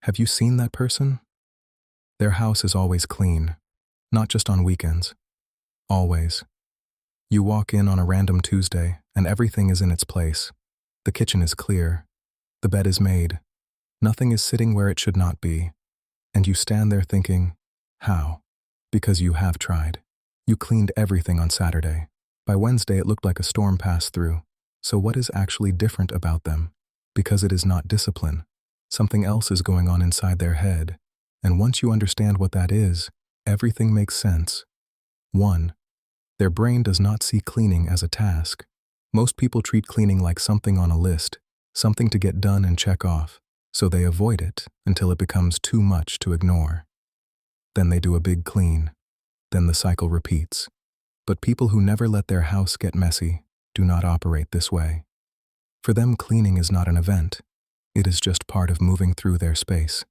Have you seen that person? Their house is always clean, not just on weekends. Always. You walk in on a random Tuesday, and everything is in its place. The kitchen is clear. The bed is made. Nothing is sitting where it should not be. And you stand there thinking, how? Because you have tried. You cleaned everything on Saturday. By Wednesday it looked like a storm passed through. So what is actually different about them? Because it is not discipline. Something else is going on inside their head. And once you understand what that is, everything makes sense. 1. Their brain does not see cleaning as a task. Most people treat cleaning like something on a list, something to get done and check off, so they avoid it until it becomes too much to ignore. Then they do a big clean. Then the cycle repeats. But people who never let their house get messy do not operate this way. For them, cleaning is not an event. It is just part of moving through their space.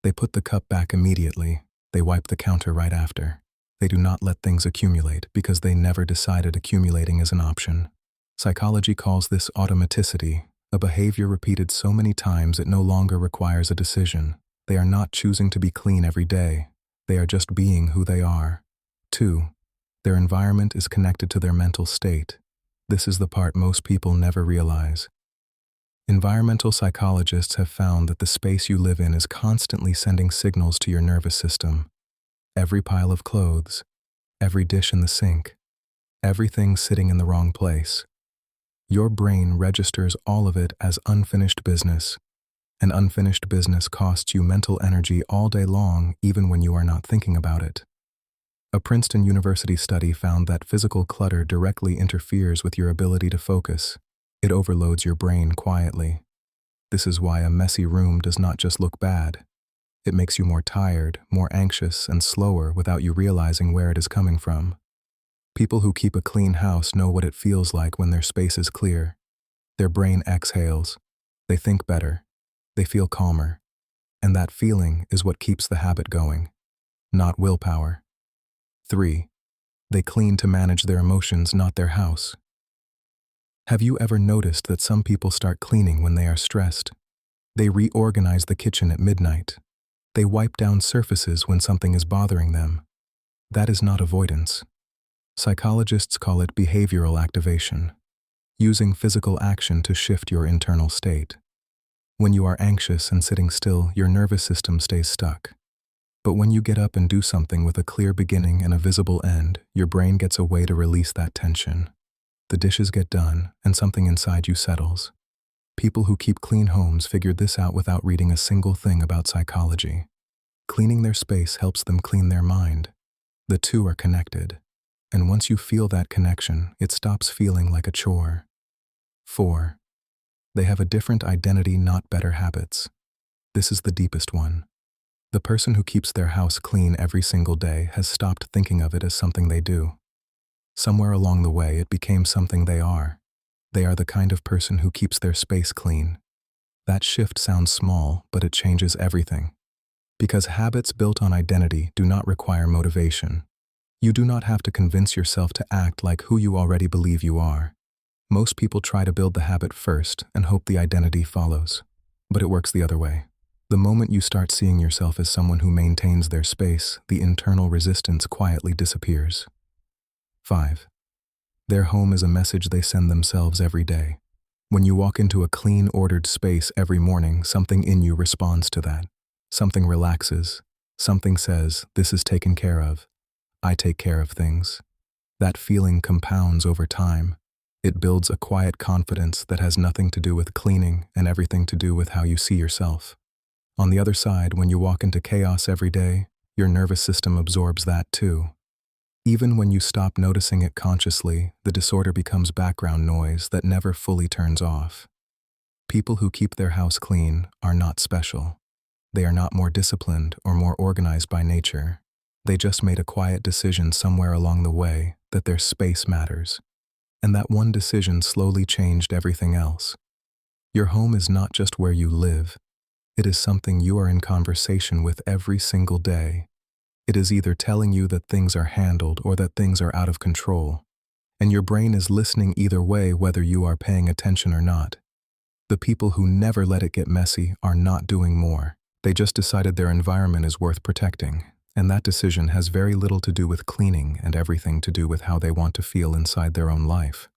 They put the cup back immediately. They wipe the counter right after. They do not let things accumulate because they never decided accumulating is an option. Psychology calls this automaticity, a behavior repeated so many times it no longer requires a decision. They are not choosing to be clean every day. They are just being who they are. 2. Their environment is connected to their mental state. This is the part most people never realize. Environmental psychologists have found that the space you live in is constantly sending signals to your nervous system. Every pile of clothes, every dish in the sink, everything sitting in the wrong place. Your brain registers all of it as unfinished business. And unfinished business costs you mental energy all day long, even when you are not thinking about it. A Princeton University study found that physical clutter directly interferes with your ability to focus. It overloads your brain quietly. This is why a messy room does not just look bad. It makes you more tired, more anxious, and slower without you realizing where it is coming from. People who keep a clean house know what it feels like when their space is clear. Their brain exhales. They think better. They feel calmer. And that feeling is what keeps the habit going, not willpower. 3. They clean to manage their emotions, not their house. Have you ever noticed that some people start cleaning when they are stressed? They reorganize the kitchen at midnight. They wipe down surfaces when something is bothering them. That is not avoidance. Psychologists call it behavioral activation, using physical action to shift your internal state. When you are anxious and sitting still, your nervous system stays stuck. But when you get up and do something with a clear beginning and a visible end, your brain gets a way to release that tension. The dishes get done, and something inside you settles. People who keep clean homes figured this out without reading a single thing about psychology. Cleaning their space helps them clean their mind. The two are connected. And once you feel that connection, it stops feeling like a chore. 4. They have a different identity, not better habits. This is the deepest one. The person who keeps their house clean every single day has stopped thinking of it as something they do. Somewhere along the way, it became something they are. They are the kind of person who keeps their space clean. That shift sounds small, but it changes everything. Because habits built on identity do not require motivation. You do not have to convince yourself to act like who you already believe you are. Most people try to build the habit first and hope the identity follows. But it works the other way. The moment you start seeing yourself as someone who maintains their space, the internal resistance quietly disappears. 5. Their home is a message they send themselves every day. When you walk into a clean, ordered space every morning, something in you responds to that. Something relaxes. Something says, "This is taken care of. I take care of things." That feeling compounds over time. It builds a quiet confidence that has nothing to do with cleaning and everything to do with how you see yourself. On the other side, when you walk into chaos every day, your nervous system absorbs that too. Even when you stop noticing it consciously, the disorder becomes background noise that never fully turns off. People who keep their house clean are not special. They are not more disciplined or more organized by nature. They just made a quiet decision somewhere along the way that their space matters. And that one decision slowly changed everything else. Your home is not just where you live. It is something you are in conversation with every single day. It is either telling you that things are handled or that things are out of control. And your brain is listening either way, whether you are paying attention or not. The people who never let it get messy are not doing more. They just decided their environment is worth protecting, and that decision has very little to do with cleaning and everything to do with how they want to feel inside their own life.